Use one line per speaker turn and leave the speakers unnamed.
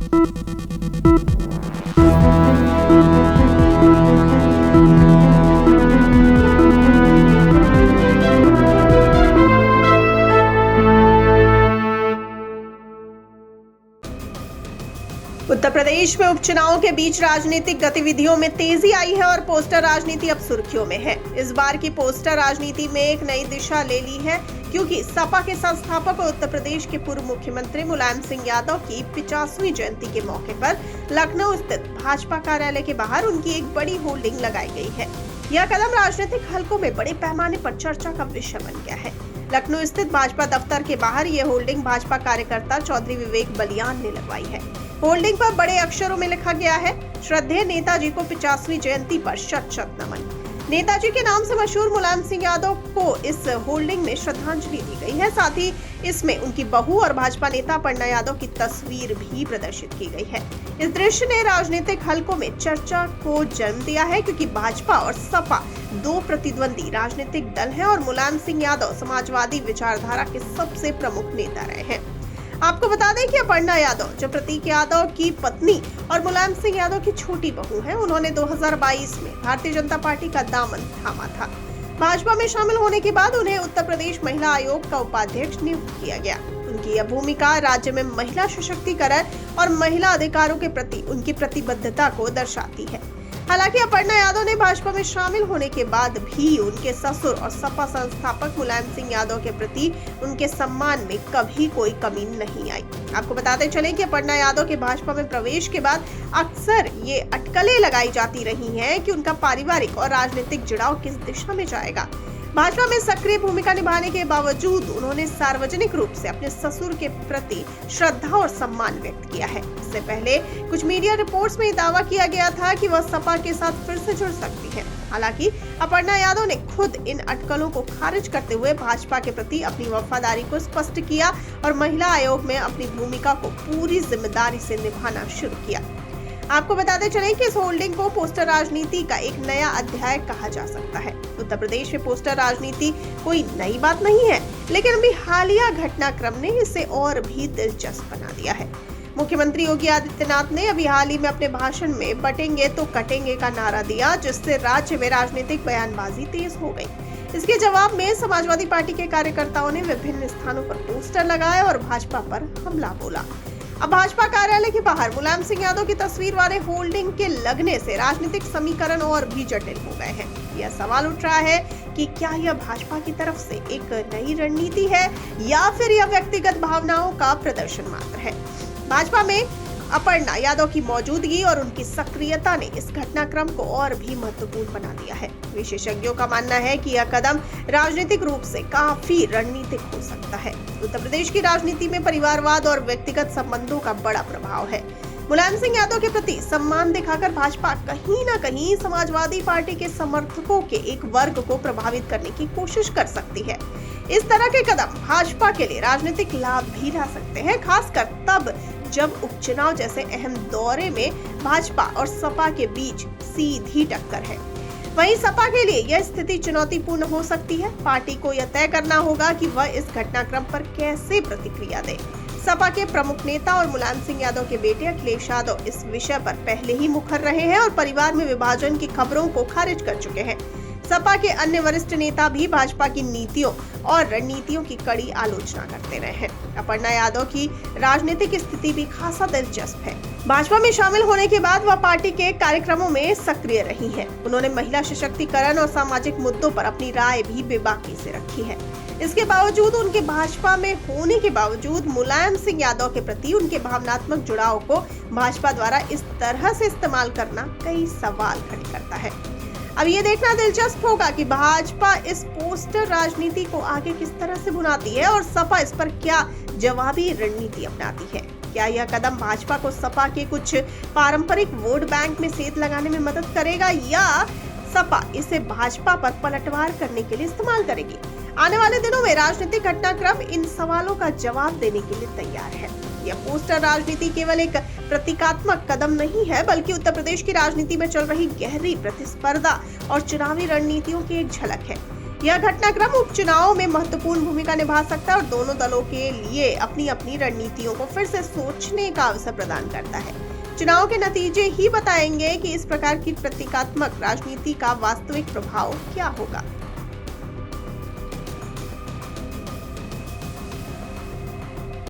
उत्तर प्रदेश में उपचुनाव के बीच राजनीतिक गतिविधियों में तेजी आई है और पोस्टर राजनीति अब सुर्खियों में है। इस बार की पोस्टर राजनीति में एक नई दिशा ले ली है, क्योंकि सपा के संस्थापक और उत्तर प्रदेश के पूर्व मुख्यमंत्री मुलायम सिंह यादव की 50वीं जयंती के मौके पर लखनऊ स्थित भाजपा कार्यालय के बाहर उनकी एक बड़ी होर्डिंग लगाई गई है। यह कदम राजनीतिक हलकों में बड़े पैमाने पर चर्चा का विषय बन गया है। लखनऊ स्थित भाजपा दफ्तर के बाहर ये होर्डिंग भाजपा कार्यकर्ता चौधरी विवेक बलियान ने लगवाई है। होर्डिंग पर बड़े अक्षरों में लिखा गया है, श्रद्धेय नेताजी को 50वीं जयंती पर शत शत नमन। नेताजी के नाम से मशहूर मुलायम सिंह यादव को इस होर्डिंग में श्रद्धांजलि दी गई है। साथ ही इसमें उनकी बहू और भाजपा नेता अपर्णा यादव की तस्वीर भी प्रदर्शित की गई है। इस दृश्य ने राजनीतिक हलकों में चर्चा को जन्म दिया है, क्योंकि भाजपा और सपा दो प्रतिद्वंदी राजनीतिक दल हैं और मुलायम सिंह यादव समाजवादी विचारधारा के सबसे प्रमुख नेता रहे हैं। आपको बता दें कि अपर्णा यादव, जो प्रतीक यादव की पत्नी और मुलायम सिंह यादव की छोटी बहू हैं, उन्होंने 2022 में भारतीय जनता पार्टी का दामन थामा था। भाजपा में शामिल होने के बाद उन्हें उत्तर प्रदेश महिला आयोग का उपाध्यक्ष नियुक्त किया गया। उनकी यह भूमिका राज्य में महिला सशक्तिकरण और महिला अधिकारों के प्रति उनकी प्रतिबद्धता को दर्शाती है। हालांकि अपर्णा यादव ने भाजपा में शामिल होने के बाद भी उनके ससुर और सपा संस्थापक मुलायम सिंह यादव के प्रति उनके सम्मान में कभी कोई कमी नहीं आई। आपको बताते चलें कि अपर्णा यादव के भाजपा में प्रवेश के बाद अक्सर ये अटकलें लगाई जाती रही हैं कि उनका पारिवारिक और राजनीतिक जुड़ाव किस दिशा में जाएगा। भाजपा में सक्रिय भूमिका निभाने के बावजूद उन्होंने सार्वजनिक रूप से अपने ससुर के प्रति श्रद्धा और सम्मान व्यक्त किया है। इससे पहले कुछ मीडिया रिपोर्ट्स में दावा किया गया था कि वह सपा के साथ फिर से जुड़ सकती है। हालांकि अपर्णा यादव ने खुद इन अटकलों को खारिज करते हुए भाजपा के प्रति अपनी वफादारी को स्पष्ट किया और महिला आयोग में अपनी भूमिका को पूरी जिम्मेदारी से निभाना शुरू किया। आपको बताते चलें कि इस होर्डिंग को पोस्टर राजनीति का एक नया अध्याय कहा जा सकता है। उत्तर प्रदेश में पोस्टर राजनीति कोई नई बात नहीं है, लेकिन अभी हालिया घटनाक्रम ने इसे और भी दिलचस्प बना दिया है। मुख्यमंत्री योगी आदित्यनाथ ने अभी हाल ही में अपने भाषण में बटेंगे तो कटेंगे का नारा दिया, जिससे राज्य में राजनीतिक बयानबाजी तेज हो गई। इसके जवाब में समाजवादी पार्टी के कार्यकर्ताओं ने विभिन्न स्थानों पर पोस्टर लगाए और भाजपा पर हमला बोला। अब भाजपा कार्यालय के बाहर मुलायम सिंह यादव की तस्वीर वाले होर्डिंग के लगने से राजनीतिक समीकरण और भी जटिल हो गए हैं। यह सवाल उठ रहा है कि क्या यह भाजपा की तरफ से एक नई रणनीति है या फिर यह व्यक्तिगत भावनाओं का प्रदर्शन मात्र है। भाजपा में अपर्णा यादव की मौजूदगी और उनकी सक्रियता ने इस घटनाक्रम को और भी महत्वपूर्ण बना दिया है। विशेषज्ञों का मानना है कि यह कदम राजनीतिक रूप से काफी रणनीतिक हो सकता है। उत्तर प्रदेश की राजनीति में परिवारवाद और व्यक्तिगत संबंधों का बड़ा प्रभाव है। मुलायम सिंह यादव के प्रति सम्मान दिखाकर भाजपा कहीं न कहीं समाजवादी पार्टी के समर्थकों के एक वर्ग को प्रभावित करने की कोशिश कर सकती है। इस तरह के कदम भाजपा के लिए राजनीतिक लाभ भी ला सकते हैं, खासकर तब जब उपचुनाव जैसे अहम दौरे में भाजपा और सपा के बीच सीधी टक्कर है। वहीं सपा के लिए यह स्थिति चुनौतीपूर्ण हो सकती है। पार्टी को यह तय करना होगा कि वह इस घटनाक्रम पर कैसे प्रतिक्रिया दे। सपा के प्रमुख नेता और मुलायम सिंह यादव के बेटे अखिलेश यादव इस विषय पर पहले ही मुखर रहे हैं और परिवार में विभाजन की खबरों को खारिज कर चुके हैं। सपा के अन्य वरिष्ठ नेता भी भाजपा की नीतियों और रणनीतियों की कड़ी आलोचना करते रहे हैं। अपर्णा यादव की राजनीतिक स्थिति भी खासा दिलचस्प है। भाजपा में शामिल होने के बाद वह पार्टी के कार्यक्रमों में सक्रिय रही हैं। उन्होंने महिला सशक्तिकरण और सामाजिक मुद्दों पर अपनी राय भी बेबाकी से रखी है। इसके बावजूद उनके भाजपा में होने के बावजूद मुलायम सिंह यादव के प्रति उनके भावनात्मक जुड़ाव को भाजपा द्वारा इस तरह से इस्तेमाल करना कई सवाल खड़े करता है। अब ये देखना दिलचस्प होगा कि भाजपा इस पोस्टर राजनीति को आगे किस तरह से बुनाती है और सपा इस पर क्या जवाबी रणनीति अपनाती है। क्या यह कदम भाजपा को सपा के कुछ पारंपरिक वोट बैंक में सेंध लगाने में मदद करेगा या सपा इसे भाजपा पर पलटवार करने के लिए इस्तेमाल करेगी। आने वाले दिनों में राजनीतिक घटनाक्रम इन सवालों का जवाब देने के लिए तैयार है। यह पोस्टर राजनीति केवल एक प्रतीकात्मक कदम नहीं है, बल्कि उत्तर प्रदेश की राजनीति में चल रही गहरी प्रतिस्पर्धा और चुनावी रणनीतियों की एक झलक है। यह घटनाक्रम उपचुनाव में महत्वपूर्ण भूमिका निभा सकता है और दोनों दलों के लिए अपनी अपनी रणनीतियों को फिर से सोचने का अवसर प्रदान करता है। चुनाव के नतीजे ही बताएंगे कि इस प्रकार की प्रतीकात्मक राजनीति का वास्तविक प्रभाव क्या होगा।